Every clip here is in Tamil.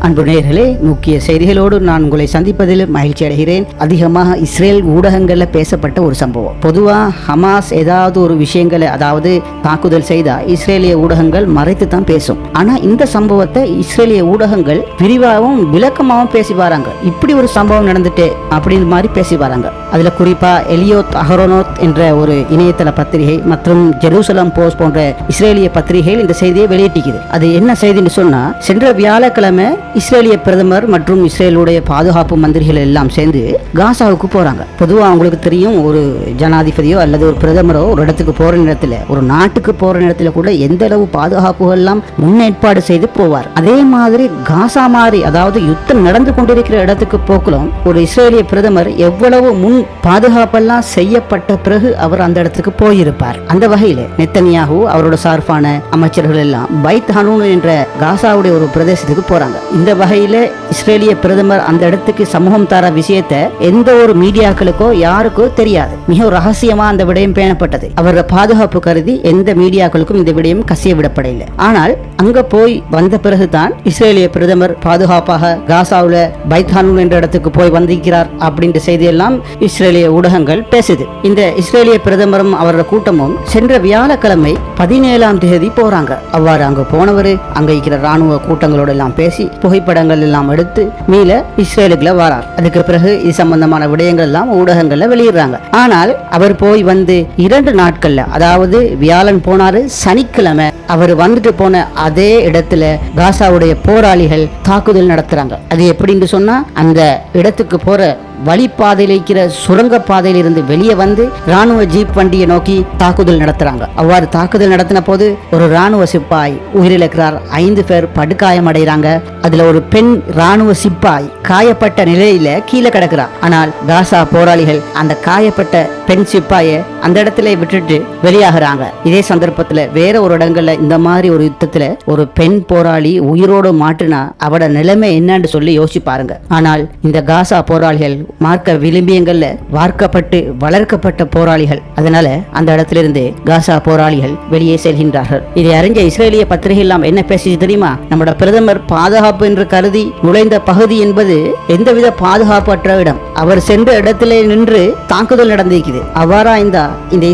அன்பு நேயர்களே, முக்கிய செய்திகளோடு நான் உங்களை சந்திப்பதில் மகிழ்ச்சி அடைகிறேன். அதிகமாக இஸ்ரேல் ஊடகங்களில் பேசப்பட்ட ஒரு சம்பவம். பொதுவாக ஹமாஸ் ஏதாவது ஒரு விஷயங்களை, அதாவது தாக்குதல் செய்தால் இஸ்ரேலிய ஊடகங்கள் மறைத்து தான் பேசும். ஆனால் இந்த சம்பவத்தை இஸ்ரேலிய ஊடகங்கள் விரிவாகவும் விளக்கமாகவும் பேசி வராங்க. இப்படி ஒரு சம்பவம் நடந்துட்டு அப்படின்னு மாதிரி பேசி வராங்க. அதில் குறிப்பாக எலியோத் அஹரோனோத் என்ற ஒரு இணையதள பத்திரிகை மற்றும் ஜெருசலம் போஸ்ட் போன்ற இஸ்ரேலிய பத்திரிகைகள் இந்த செய்தியை வெளியிட்டிருக்குது. அது என்ன செய்தின்னு சொன்னா, சென்ற வியாழக்கிழமை இஸ்ரேலிய பிரதமர் மற்றும் இஸ்ரேலுடைய பாதுகாப்பு மந்திரிகள் எல்லாம் சேர்ந்து காசாவுக்கு போறாங்க. பொதுவாக அவங்களுக்கு தெரியும், ஒரு ஜனாதிபதியோ அல்லது ஒரு பிரதமரோ ஒரு இடத்துக்கு போற நேரத்தில், ஒரு நாட்டுக்கு போற நேரத்தில் கூட எந்த அளவு பாதுகாப்புகள் எல்லாம் முன்னேற்பாடு செய்து போவார். அதே மாதிரி காசா மாதிரி, அதாவது யுத்தம் நடந்து கொண்டிருக்கிற இடத்துக்கு போக்கலாம் ஒரு இஸ்ரேலிய பிரதமர் எவ்வளவு முன் பாதுகாப்பெல்லாம் செய்யப்பட்ட பிறகு அவர் அந்த இடத்துக்கு போயிருப்பார். அந்த வகையில் நெத்தனியாகு அவரோட சார்பான அமைச்சர்கள் எல்லாம் பைத் ஹனூன் என்ற காசாவுடைய ஒரு பிரதேசத்துக்கு போறாங்க. இந்த வகையில இஸ்ரேலிய பிரதமர் அந்த இடத்துக்கு சமூகம் தர விஷயத்தை எந்த ஒரு மீடியாக்களுக்கோ யாருக்கோ தெரியாது. மிக ரகசியமா அந்த விடயம் பேணப்பட்டது. அவரோட பாதுகாப்பு கருதி எந்த மீடியாக்களுக்கும் இந்த விடயம் கசிய விடப்படவில்லை. ஆனால் அங்க போய் வந்த பிறகுதான் இஸ்ரேலிய பிரதமர் பாதுகாப்பாக காசாவுல பைத் ஹனூன் என்ற இடத்துக்கு போய் வந்திருக்கிறார் அப்படின்ற செய்தியெல்லாம் இஸ்ரேலிய ஊடகங்கள் பேசுது. இந்த இஸ்ரேலிய பிரதமரும் அவரோட கூட்டமும் சென்ற வியாழக்கிழமை 17ஆம் தேதி போறாங்க. அவ்வாறு அங்க போனவர் அங்க இருக்கிற ராணுவ கூட்டங்களோட எல்லாம் பேசி புகைப்படங்கள் எல்லாம் எடுத்து மீள இஸ்ரேலுக்குள்ள வரார். அதுக்கு பிறகு இது சம்பந்தமான விடயங்கள் எல்லாம் ஊடகங்கள்ல வெளியிடுறாங்க. ஆனால் அவர் போய் வந்து 2 நாட்கள்ல, அதாவது வியாழன் போனாரு, சனிக்கிழமை அவர் வந்துட்டு போன அதே இடத்துல காசாவுடைய போராளிகள் தாக்குதல் நடத்துறாங்க. அது எப்படின்னு சொன்னா, அந்த இடத்துக்கு போற வழிப்பாதையில் இருக்கிற சுரங்க பாதையில் இருந்து வெளியே வந்து ராணுவ ஜீப் வண்டியை நோக்கி தாக்குதல் நடத்துறாங்க. அவ்வாறு தாக்குதல் நடத்தின போது ஒரு ராணுவ சிப்பாய் உயிரிழக்கிறார். 5 பேர் படுகாயம் அடைகிறாங்க. அதுல ஒரு பெண் ராணுவ சிப்பாய் காயப்பட்ட நிலையில கீழே கிடக்கிறார். ஆனால் காசா போராளிகள் அந்த காயப்பட்ட பெண் சிப்பாயை அந்த இடத்துல விட்டுட்டு வெளியாகிறாங்க. இதே சந்தர்ப்பத்துல வேற ஒரு இடங்கள்ல இந்த மாதிரி ஒரு யுத்தத்துல ஒரு பெண் போராளி உயிரோடு மாட்டினா அவட நிலைமை என்னன்னு சொல்லி யோசிச்சு பாருங்க. ஆனால் இந்த காசா போராளிகள் மார்க்க விளிம்பியங்கள்ல வார்க்கப்பட்டு வளர்க்கப்பட்ட போராளிகள். அதனால அந்த இடத்திலிருந்து காசா போராளிகள் வெளியே செல்கின்றார்கள். இதை அறிஞ்ச இஸ்ரேலிய பத்திரிகை எல்லாம் என்ன பேசி தெரியுமா? நம்முடைய பிரதமர் பாதுகாப்பு என்று கருதி நுழைந்த பகுதி என்பது எந்தவித பாதுகாப்பற்ற இடம். அவர் சென்ற இடத்திலே நின்று தாக்குதல் நடந்திருக்குது. அவ்வாறா இந்த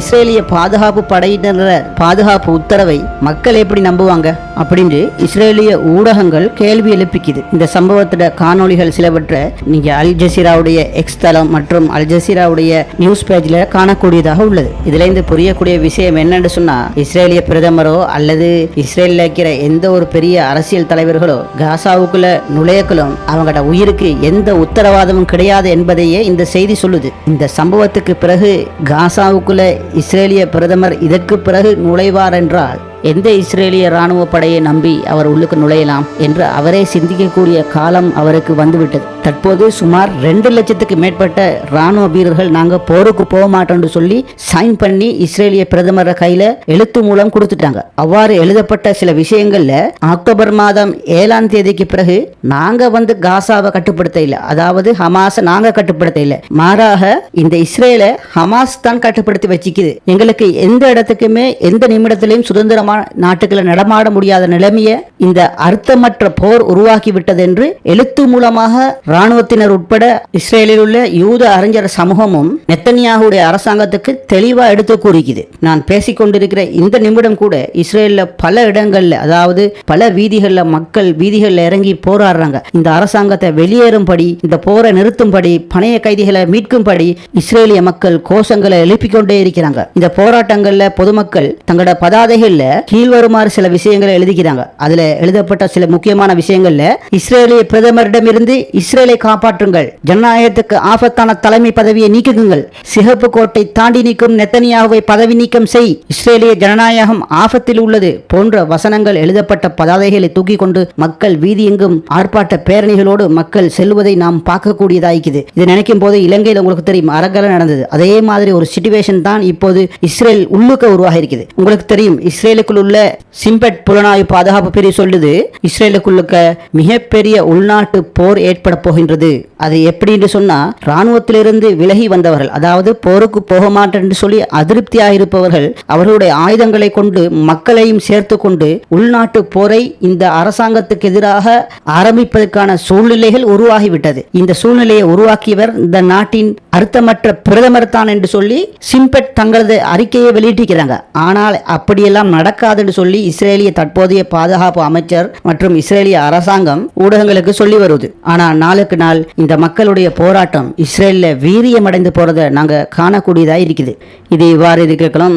இஸ்ரேலிய பாதுகாப்பு படையினர் பாதுகாப்பு உத்தரவை மக்கள் எப்படி நம்புவாங்க அப்படின்னு இஸ்ரேலிய ஊடகங்கள் கேள்வி எழுப்பிக்குது. இந்த சம்பவத்தோட காணொளிகள் சிலவற்றை நீங்க அல் ஜசீராவுடைய எக்ஸ் தளம் மற்றும் அல் ஜசீராவுடைய நியூஸ் பேஜ்ல காணக்கூடியதாக உள்ளது. இதுல இருந்து புரியக்கூடிய விஷயம் என்னன்னு சொன்னா, இஸ்ரேலிய பிரதமரோ அல்லது இஸ்ரேலில் இருக்கிற எந்த ஒரு பெரிய அரசியல் தலைவர்களோ காசாவுக்குள்ள நுழையக்களும் அவங்களோட உயிருக்கு எந்த உத்தரவாதமும் கிடையாது என்பதையே இந்த செய்தி சொல்லுது. இந்த சம்பவத்துக்கு பிறகு காசாவுக்குள்ள இஸ்ரேலிய பிரதமர் இதற்கு பிறகு நுழைவார் என்றால் எந்த இஸ்ரேலிய ராணுவ படையை நம்பி அவர் உள்ளுக்கு நுழையலாம் என்று அவரே சிந்திக்கக்கூடிய காலம் அவருக்கு வந்துவிட்டது. தற்போது சுமார் 2 லட்சத்துக்கு மேற்பட்ட ராணுவ வீரர்கள் நாங்க போருக்கு போக மாட்டோம்னு சொல்லி சைன் பண்ணி இஸ்ரேலிய பிரதமர் கையில எழுத்து மூலம் கொடுத்துட்டாங்க. அவ்வாறு எழுதப்பட்ட சில விஷயங்கள்ல அக்டோபர் மாதம் 7ஆம் தேதிக்கு பிறகு நாங்க வந்து காசாவை கட்டுப்படுத்த இல்லை, அதாவது ஹமாஸ் நாங்க கட்டுப்படுத்த இல்லை, மாறாக இந்த இஸ்ரேலை ஹமாஸ் தான் கட்டுப்படுத்தி வச்சுக்குது. எங்களுக்கு எந்த இடத்துக்குமே எந்த நிமிடத்திலையும் சுதந்திரமான நாட்டுகளை நடமாட முடியாத நிலைமையை இந்த அர்த்தமற்ற போர் உருவாக்கிவிட்டது என்று எழுத்து மூலமாக ராணுவத்தினர் உட்பட இஸ்ரேலில் உள்ள யூத அறிஞர் சமூகமும் நெத்தனியாகுடைய அரசாங்கத்துக்கு தெளிவா எடுத்து கூறிக்குது. நான் பேசிக்கொண்டிருக்கிற இந்த நிமிடம் கூட இஸ்ரேலில் பல இடங்கள்ல, அதாவது பல வீதிகளில் மக்கள் வீதிகளில் இறங்கி போராடுறாங்க. இந்த அரசாங்கத்தை வெளியேறும்படி, இந்த போரை நிறுத்தும்படி, பணைய கைதிகளை மீட்கும்படி இஸ்ரேலிய மக்கள் கோஷங்களை எழுப்பிக் கொண்டே இருக்கிறாங்க. இந்த போராட்டங்கள்ல பொதுமக்கள் தங்களோட பதாதைகள்ல கீழ்வருமாறு சில விஷயங்களை எழுதிக்கிறாங்க. அதுல எழுதப்பட்ட சில முக்கியமான விஷயங்கள்ல, இஸ்ரேலிய பிரதமரிடமிருந்து இஸ்ரேலை காப்பாற்றுங்கள், ஜனநாயகத்துக்கு ஆபத்தான தலைமை பதவியை நீக்குங்கள், சிகப்பு கோட்டை தாண்டி நீக்கும் நெத்தனியாகுவை பதவி நீக்கம் செய், இஸ்ரேலிய ஜனநாயகம் ஆபத்தில் உள்ளது போன்ற வசனங்கள் எழுதப்பட்ட பதாதைகளை தூக்கி கொண்டு மக்கள் வீதி எங்கும் ஆர்ப்பாட்ட பேரணிகளோடு மக்கள் செல்வதை நாம் பார்க்கக்கூடியதாயிக்குது. இது நினைக்கும் போது இலங்கையில் உங்களுக்கு தெரியும் அரங்கல நடந்தது. அதே மாதிரி ஒரு சிச்சுவேஷன் தான் இப்போது இஸ்ரேல் உள்ளுக்க உருவாகி இருக்குது. உங்களுக்கு தெரியும், இஸ்ரேலுக்குள்ள இஸ்ரேலுக்குள் உள்ள சிம்பட் புலனாய்வு பாதுகாப்பு பிரிவு சொல்லுது, இஸ்ரேலுக்குள்ளுக்க மிகப்பெரிய உள்நாட்டு போர் ஏற்பட போகின்றது. அது எப்படின்னு சொன்னா, ராணுவத்திலிருந்து விலகி வந்தவர்கள், அதாவது போருக்கு போக மாட்டேன் என்று சொல்லி அதிருப்தியாக இருப்பவர்கள், அவர்களுடைய ஆயுதங்களை கொண்டு மக்களையும் சேர்த்து கொண்டு உள்நாட்டு போரை இந்த அரசாங்கத்துக்கு எதிராக ஆரம்பிப்பதற்கான சூழ்நிலைகள் உருவாகிவிட்டது. இந்த சூழ்நிலையை உருவாக்கியவர் இந்த நாட்டின் அர்த்தமற்ற பிரதமர் தான் என்று சொல்லி சிம்பட் தங்களது அறிக்கையை வெளியிட்டிருக்கிறாங்க. ஆனால் அப்படியெல்லாம் நடக்காதுன்னு சொல்லி இஸ்ரேலிய தற்போதைய பாதுகாப்பு அமைச்சர் மற்றும் இஸ்ரேலிய அரசாங்கம் ஊடகங்களுக்கு சொல்லி வருவது. ஆனால் நாளுக்கு நாள் இந்த மக்களுடைய போராட்டம் இஸ்ரேலில் வீரியமடைந்து போறதை நாங்கள் காணக்கூடியதாக இருக்குது. இது இவ்வாறு இருக்கலாம்.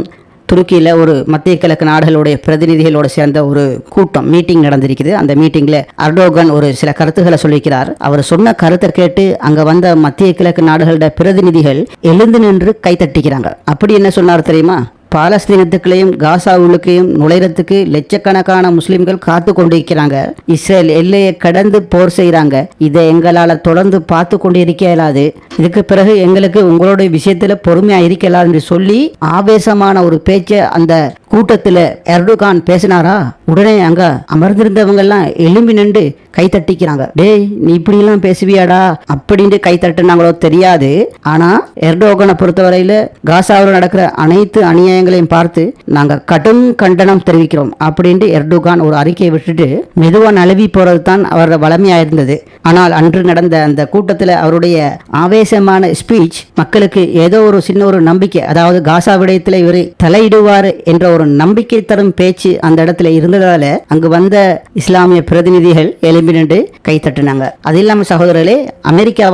துருக்கியில் ஒரு மத்திய கிழக்கு நாடுகளுடைய பிரதிநிதிகளோடு சேர்ந்த ஒரு கூட்டம் மீட்டிங் நடந்திருக்குது. அந்த மீட்டிங்கில் அர்டோகன் ஒரு சில கருத்துக்களை சொல்லிக்கிறார். அவர் சொன்ன கருத்தை கேட்டு அங்கே வந்த மத்திய கிழக்கு நாடுகளோட பிரதிநிதிகள் எழுந்து நின்று கைத்தட்டிக்கிறாங்க. அப்படி என்ன சொன்னார் தெரியுமா? பாலஸ்தீனத்துக்குள்ளேயும் காசாவுக்குள்ளேயும் நுழைறதுக்கு லட்சக்கணக்கான முஸ்லிம்கள் காத்து கொண்டிருக்கிறாங்க. இஸ்ரேல் எல்லையை கடந்து போர் செய்கிறாங்க. இதை எங்களால் தொடர்ந்து பார்த்து கொண்டு இருக்க இயலாது. இதுக்கு பிறகு எங்களுக்கு உங்களுடைய விஷயத்தில் பொறுமையாக இருக்கலாம் என்று சொல்லி ஆவேசமான ஒரு பேச்சை அந்த கூட்டத்தில் எர்டோகான் பேசினாரா, உடனே அங்க அமர்ந்திருந்தவங்க எல்லாம் எழும்பி நின்று கைத்தட்டிக்கிறாங்க. டேய், நீ இப்படிலாம் பேசுவியாடா அப்படின்னு கைத்தட்டினாங்களோ தெரியாது. ஆனா எர்டோகனை பொறுத்தவரையில காசாவில் நடக்கிற அனைத்து அநியாயங்களையும் பார்த்து நாங்க கடும் கண்டனம் தெரிவிக்கிறோம் அப்படின்ட்டு எர்டோகான் ஒரு அறிக்கையை விட்டுட்டு மெதுவா நழுவி போறது தான் அவரோட வளமையா இருந்தது. ஆனால் அன்று நடந்த அந்த கூட்டத்தில் அவருடைய ஆவேசமான ஸ்பீச் மக்களுக்கு ஏதோ ஒரு சின்ன ஒரு நம்பிக்கை, அதாவது காசா விடயத்தில் இவர் தலையிடுவார் என்ற ஒரு நம்பிக்கை தரும் பேச்சு அந்த இடத்துல இருந்ததால அங்கு வந்த இஸ்லாமிய பிரதிநிதிகள் எழும்பி நின்று கைத்தட்டினாங்க. அது இல்லாமல் சகோதரர்களே, அமெரிக்கா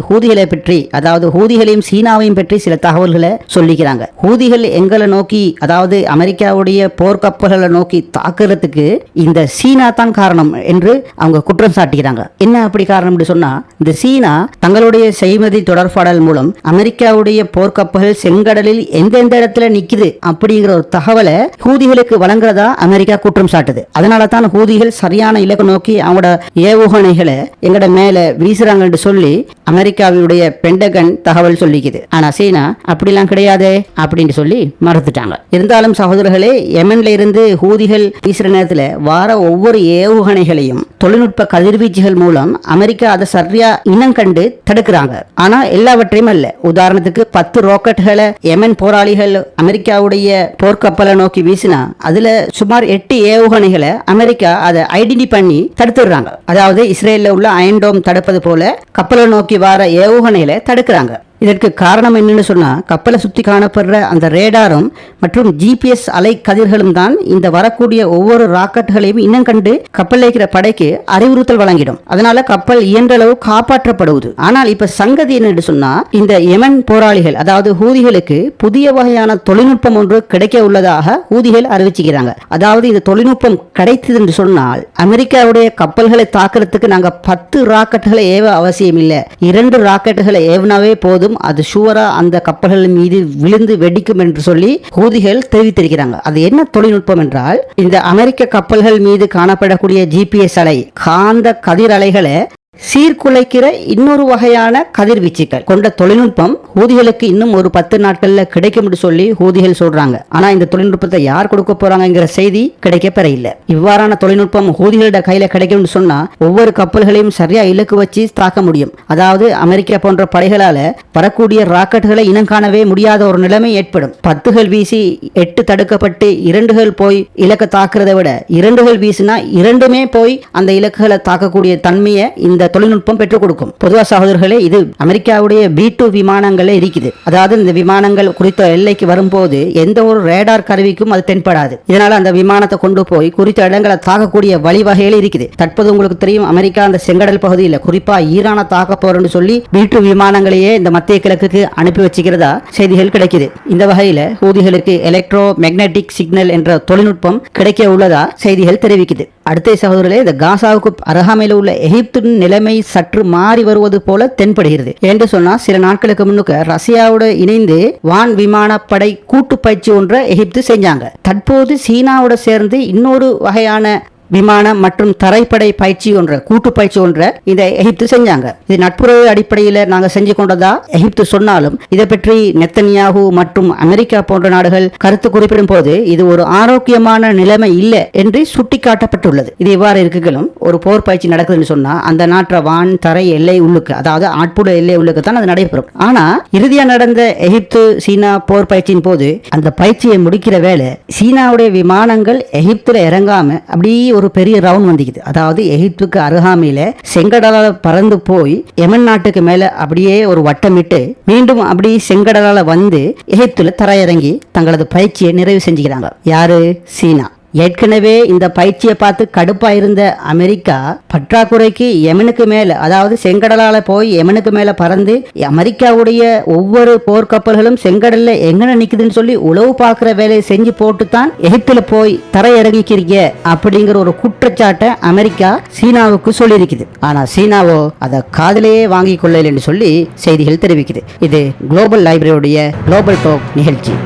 ஹூதிகளை பற்றி, அதாவது ஹூதிகளையும் சீனாவையும் பற்றி சில தகவல்களை சொல்லிக்கிறாங்க. ஹூதிகள் எங்களை நோக்கி, அதாவது அமெரிக்காவுடைய போர்க்கப்பல்களை நோக்கி தாக்குறதுக்கு இந்த சீனா தான் காரணம் என்று அவங்க குற்றம் சாட்டுகிறாங்க. என்ன அப்படி காரணம் சொன்னா, இந்த சீனா தங்களுடைய செய்மதி தொடர்பாடல் மூலம் அமெரிக்காவுடைய போர்க்கப்பல்கள் செங்கடலில் எந்தெந்த இடத்துல நிக்குது அப்படிங்கிற ஒரு தகவலை ஹூதிகளுக்கு வழங்குறதா அமெரிக்கா குற்றம் சாட்டுது. அதனால தான் ஹூதிகள் சரியான இலக்கு நோக்கி அவங்களோட ஏவுகணைகளை எங்கட மேல வீசுறாங்கன்னு சொல்லி அமெரிக்காவுடைய பென்டகன் தகவல் சொல்லிக்குது. ஆனா சீனா அப்படிலாம் கிடையாது அப்படின்னு சொல்லி மறுத்துட்டாங்க. இருந்தாலும் சகோதரர்களே, யெமன்ல இருந்து ஹூதிகள் வீசுற நேரத்தில் வார ஒவ்வொரு ஏவுகணைகளையும் தொழில்நுட்ப கதிர்வீச்சுகள் மூலம் அமெரிக்கா அதை சரியா இனம் கண்டு தடுக்கிறாங்க. ஆனா எல்லாவற்றையும் அல்ல. உதாரணத்துக்கு 10 ராக்கெட்டுகளை யெமன் போராளிகள் அமெரிக்காவுடைய போர்க்கப்பலை நோக்கி வீசினா அதுல சுமார் 8 ஏவுகணைகளை அமெரிக்கா அதை ஐடென்டி பண்ணி தடுத்துடுறாங்க. அதாவது இஸ்ரேலில் உள்ள அயன் டோம் தடுப்பது போல கப்பலை நோக்கி வர ஏவுகணைகளை தடுக்கிறாங்க. இதற்கு காரணம் என்னன்னு சொன்னா, கப்பலை சுற்றி காணப்படுற அந்த ரேடாரும் மற்றும் ஜிபிஎஸ் அலை கதிர்களும் தான் இந்த வரக்கூடிய ஒவ்வொரு ராக்கெட்டுகளையும் இன்னும் கண்டு கப்பல் இருக்கிற படைக்கு அறிவுறுத்தல் வழங்கிடும். அதனால கப்பல் இயன்ற அளவு காப்பாற்றப்படுவது. ஆனால் இப்ப சங்கதி என்னன்னு சொன்னா, இந்த யெமன் போராளிகள், அதாவது ஹூதிகளுக்கு புதிய வகையான தொழில்நுட்பம் ஒன்று கிடைக்க உள்ளதாக ஹூதிகள் அறிவிச்சுக்கிறாங்க. அதாவது இந்த தொழில்நுட்பம் கிடைத்தது என்று சொன்னால் அமெரிக்காவுடைய கப்பல்களை தாக்குறதுக்கு நாங்க 10 ராக்கெட்டுகளை ஏவ அவசியம் இல்லை. 2 ராக்கெட்டுகளை ஏவினாவே போதும், அது ஷூரா அந்த கப்பல்கள் மீது விழுந்து வெடிக்கும் என்று சொல்லி ஹூதிகள் தெரிவித்திருக்கிறாங்க. அது என்ன தொழில்நுட்பம் என்றால், இந்த அமெரிக்க கப்பல்கள் மீது காணப்படக்கூடிய ஜிபிஎஸ் அலை, காந்த கதிர் அலைகளை சீர்குலைக்கிற இன்னொரு வகையான கதிர்வீச்சுகள் கொண்ட தொழில்நுட்பம் ஹூதிகளுக்கு இன்னும் ஒரு 10 நாட்கள்ல கிடைக்கும் என்று சொல்லி ஹூதிகள் சொல்றாங்க. ஆனா இந்த தொழில்நுட்பத்தை யார் கொடுக்க போறாங்கிற செய்தி கிடைக்கப்பெற இல்ல. இவ்வாறான தொழில்நுட்பம் ஹூதிகளோட கையில கிடைக்கும் சொன்னா ஒவ்வொரு கப்பல்களையும் சரியா இலக்கு வச்சு தாக்க முடியும். அதாவது அமெரிக்கா போன்ற படைகளால வரக்கூடிய ராக்கெட்டுகளை இனம் காணவே முடியாத ஒரு நிலைமை ஏற்படும். 10கள் வீசி 8 தடுக்கப்பட்டு 2கள் போய் இலக்கை தாக்குறதை விட 2கள் வீசினா 2மே போய் அந்த இலக்குகளை தாக்கக்கூடிய தன்மையை இந்த தொழில்நுட்பம் பெற்றுக் கொடுக்கும். பொதுவாக சகோதரர்களே, இது அமெரிக்காவுடைய B2 விமானங்களே இருக்குது. அதாவது இந்த விமானங்கள் குறித்த எல்லைக்கு வரும்போது எந்த ஒரு ரேடார் கருவிக்கும் அது தென்படாது. இதனால அந்த விமானத்தை கொண்டு போய் குறித்த இடங்களை தாக்கக்கூடிய வழிவகைகள் இருக்குது. தற்போது உங்களுக்கு தெரியும், அமெரிக்கா அந்த செங்கடல் பகுதியில் குறிப்பா ஈரானை தாக்க போறேன்னு சொல்லி B2 விமானங்களையே இந்த மத்திய கிழக்குக்கு அனுப்பி வச்சுக்கிறதா செய்திகள் கிடைக்குது. இந்த வகையில ஹூதிகளுக்கு எலக்ட்ரோ மேக்னெட்டிக் சிக்னல் என்ற தொழில்நுட்பம் கிடைக்க உள்ளதா செய்திகள் தெரிவிக்குது. அடுத்த சகோதரர்களே, இந்த காசாவுக்கு அருகாமையில் உள்ள எகிப்தின் நிலைமை சற்று மாறி வருவது போல தென்படுகிறது. என்று சொன்னா, சில நாட்களுக்கு முன்னுக்கு ரஷ்யாவோட இணைந்து வான் விமானப்படை கூட்டு பயிற்சி ஒன்றை எகிப்து செஞ்சாங்க. தற்போது சீனாவோட சேர்ந்து இன்னொரு வகையான விமானம் மற்றும் தரைப்படை பயிற்சி ஒன்ற கூட்டு பயிற்சி ஒன்ற இந்த எகிப்து செஞ்சாங்க. இது நட்புறவு அடிப்படையில் நாங்க செஞ்சு கொண்டதா எகிப்து சொன்னாலும் இதை பற்றி நெத்தன்யாகு மற்றும் அமெரிக்கா போன்ற நாடுகள் கருத்து குறிப்பிடும் போது இது ஒரு ஆரோக்கியமான நிலைமை இல்லை என்று சுட்டிக்காட்டப்பட்டுள்ளது. இது இவ்வாறு இருக்குகளும் ஒரு போர் பயிற்சி நடக்குதுன்னு சொன்னா அந்த நாட்டு வான் தரை எல்லை உள்ளுக்கு, அதாவது ஆட்புட எல்லை உள்ளுக்கு தான் அது நடைபெறும். ஆனா இறுதியா நடந்த எகிப்து சீனா போர் பயிற்சியின் போது அந்த பயிற்சியை முடிக்கிற வேலை சீனாவுடைய விமானங்கள் எகிப்துல இறங்காம அப்படியே ஒரு பெரிய ரவுண்ட் வந்துக்குது. அதாவது எகிப்துக்கு அருகாமையில செங்கடலால பறந்து போய் யமன் நாட்டுக்கு மேல அப்படியே ஒரு வட்டமிட்டு மீண்டும் அப்படி செங்கடலால வந்து எகிப்துல தரையிறங்கி தங்களது பயிற்சியை நிறைவு செஞ்சுக்கிறாங்க. யாரு? சீனா. ஏற்கனவே இந்த பயிற்சியை பார்த்து கடுப்பா இருந்த அமெரிக்கா பற்றாக்குறைக்கு யமனுக்கு மேல, அதாவது செங்கடலால போய் யமனுக்கு மேல பறந்து அமெரிக்காவுடைய ஒவ்வொரு போர்க்கப்பல்களும் செங்கடல்ல எங்கன நிக்குதுன்னு சொல்லி உளவு பார்க்கிற வேலையை செஞ்சு போட்டுத்தான் எகிப்துல போய் தரையிறங்கிக்கிறீங்க அப்படிங்கிற ஒரு குற்றச்சாட்டை அமெரிக்கா சீனாவுக்கு சொல்லியிருக்குது. ஆனா சீனாவோ அதை காதலையே வாங்கி கொள்ளல என்று சொல்லி செய்திகள் தெரிவிக்குது. இது குளோபல் லைப்ரரியுடைய குளோபல் டாக் நிகழ்ச்சி.